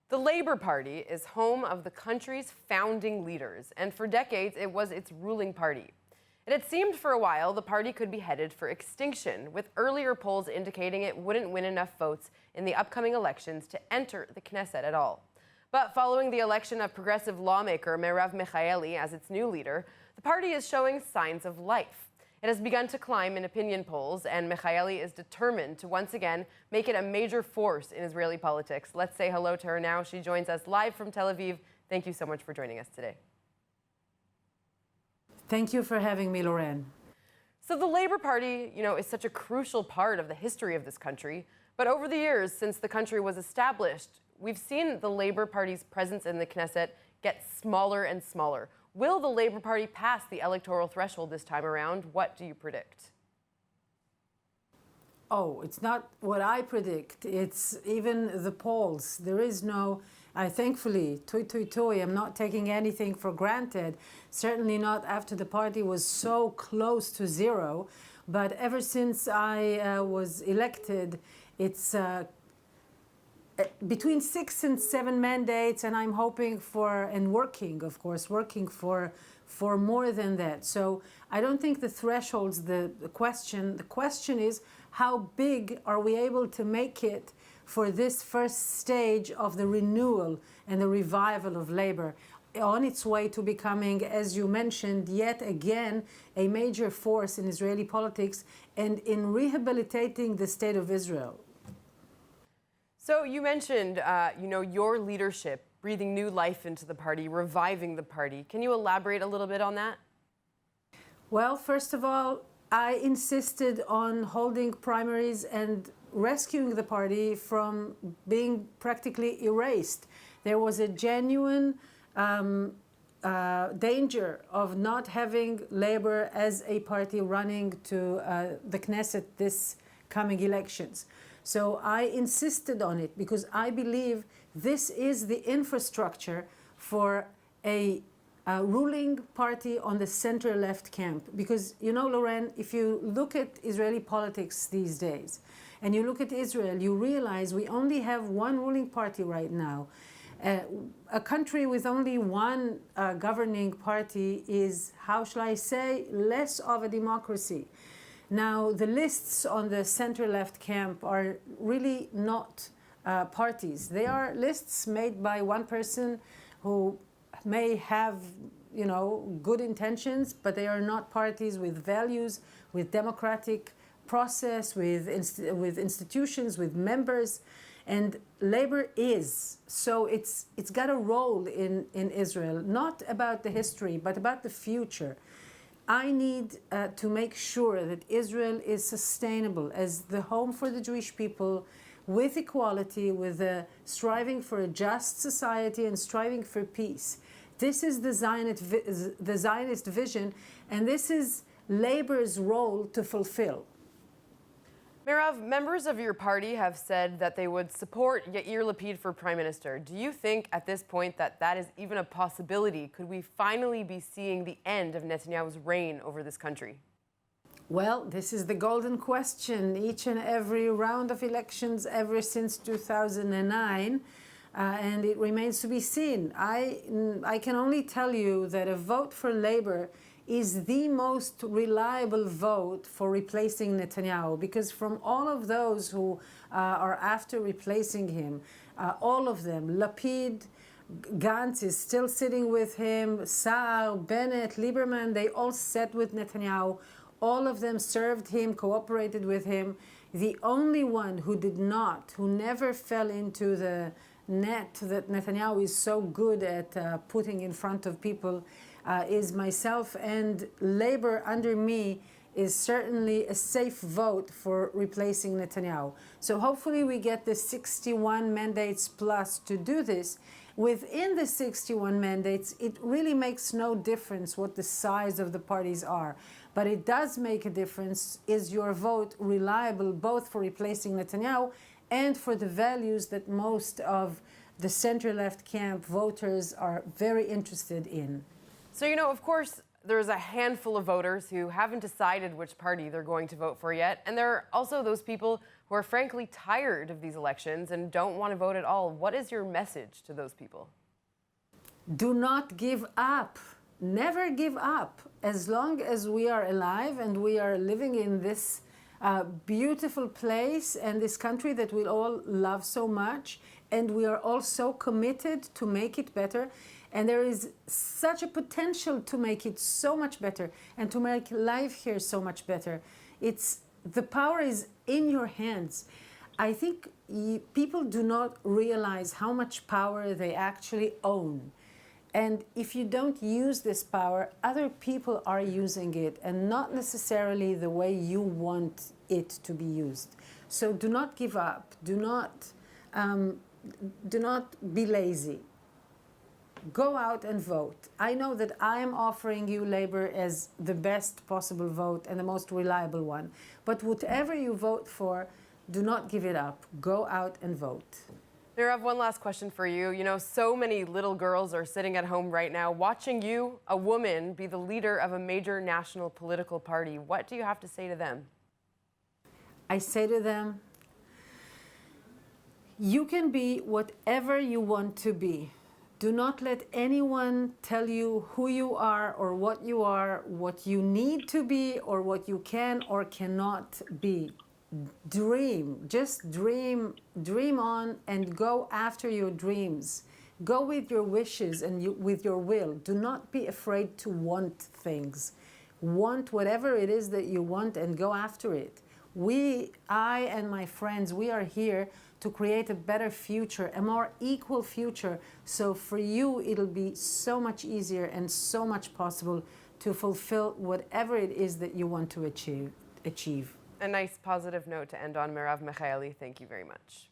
The Labour Party is home of the country's founding leaders, and for decades it was its ruling party. It had seemed for a while the party could be headed for extinction, with earlier polls indicating it wouldn't win enough votes in the upcoming elections to enter the Knesset at all. But following the election of progressive lawmaker Merav Michaeli as its new leader, the party is showing signs of life. It has begun to climb in opinion polls, and Michaeli is determined to once again make it a major force in Israeli politics. Let's say hello to her now. She joins us live from Tel Aviv. Thank you so much for joining us today. Thank you for having me, Lorraine. So the Labour Party, is such a crucial part of the history of this country. But over the years, since the country was established, we've seen the Labour Party's presence in the Knesset get smaller and smaller. Will the Labour Party pass the electoral threshold this time around? What do you predict? Oh, it's not what I predict. It's even the polls. There is no, thankfully, I'm not taking anything for granted. Certainly not after the party was so close to zero. But ever since I was elected, it's between 6 and 7 mandates, and I'm hoping for, and working for more than that. So I don't think the threshold's the question. The question is, how big are we able to make it for this first stage of the renewal and the revival of labor on its way to becoming, as you mentioned, yet again, a major force in Israeli politics and in rehabilitating the state of Israel. So you mentioned, your leadership, breathing new life into the party, reviving the party. Can you elaborate a little bit on that? Well, first of all, I insisted on holding primaries and rescuing the party from being practically erased. There was a genuine danger of not having Labor as a party running to the Knesset this coming elections. So I insisted on it because I believe this is the infrastructure for a ruling party on the center-left camp. Because, Lorraine, if you look at Israeli politics these days, and you look at Israel, you realize we only have one ruling party right now. A country with only one governing party is, how shall I say, less of a democracy. Now, the lists on the center-left camp are really not parties. They are lists made by one person who may have, good intentions, but they are not parties with values, with democratic process, with institutions, with members. And Labor is. So it's got a role in Israel, not about the history, but about the future. I need to make sure that Israel is sustainable as the home for the Jewish people, with equality, with striving for a just society and striving for peace. This is the Zionist vision, and this is Labor's role to fulfill. Merav, members of your party have said that they would support Yair Lapid for prime minister. Do you think at this point that is even a possibility? Could we finally be seeing the end of Netanyahu's reign over this country? Well, this is the golden question. Each and every round of elections ever since 2009, and it remains to be seen. I can only tell you that a vote for Labor is the most reliable vote for replacing Netanyahu, because from all of those who are after replacing him, all of them, Lapid, Gantz is still sitting with him, Saar, Bennett, Lieberman, they all sat with Netanyahu. All of them served him, cooperated with him. The only one who did not, who never fell into the net that Netanyahu is so good at putting in front of people is myself, and Labor under me is certainly a safe vote for replacing Netanyahu. So hopefully we get the 61 mandates plus to do this. Within the 61 mandates, it really makes no difference what the size of the parties are. But it does make a difference. Is your vote reliable both for replacing Netanyahu and for the values that most of the center-left camp voters are very interested in? So, of course, there's a handful of voters who haven't decided which party they're going to vote for yet. And there are also those people who are frankly tired of these elections and don't want to vote at all. What is your message to those people? Do not give up. Never give up. As long as we are alive and we are living in this beautiful place and this country that we all love so much, and we are all so committed to make it better, and there is such a potential to make it so much better and to make life here so much better. The power is in your hands. I think people do not realize how much power they actually own. And if you don't use this power, other people are using it, and not necessarily the way you want it to be used. So do not give up. Do not be lazy. Go out and vote. I know that I am offering you Labor as the best possible vote and the most reliable one. But whatever you vote for, do not give it up. Go out and vote. Merav, one last question for you. You know, so many little girls are sitting at home right now watching you, a woman, be the leader of a major national political party. What do you have to say to them? I say to them, you can be whatever you want to be. Do not let anyone tell you who you are or what you need to be, or what you can or cannot be. Dream, just dream on and go after your dreams. Go with your wishes and with your will. Do not be afraid to want things. Want whatever it is that you want and go after it. I and my friends, we are here to create a better future, a more equal future. So for you, it'll be so much easier and so much possible to fulfill whatever it is that you want to achieve. A nice positive note to end on. Merav Michaeli, thank you very much.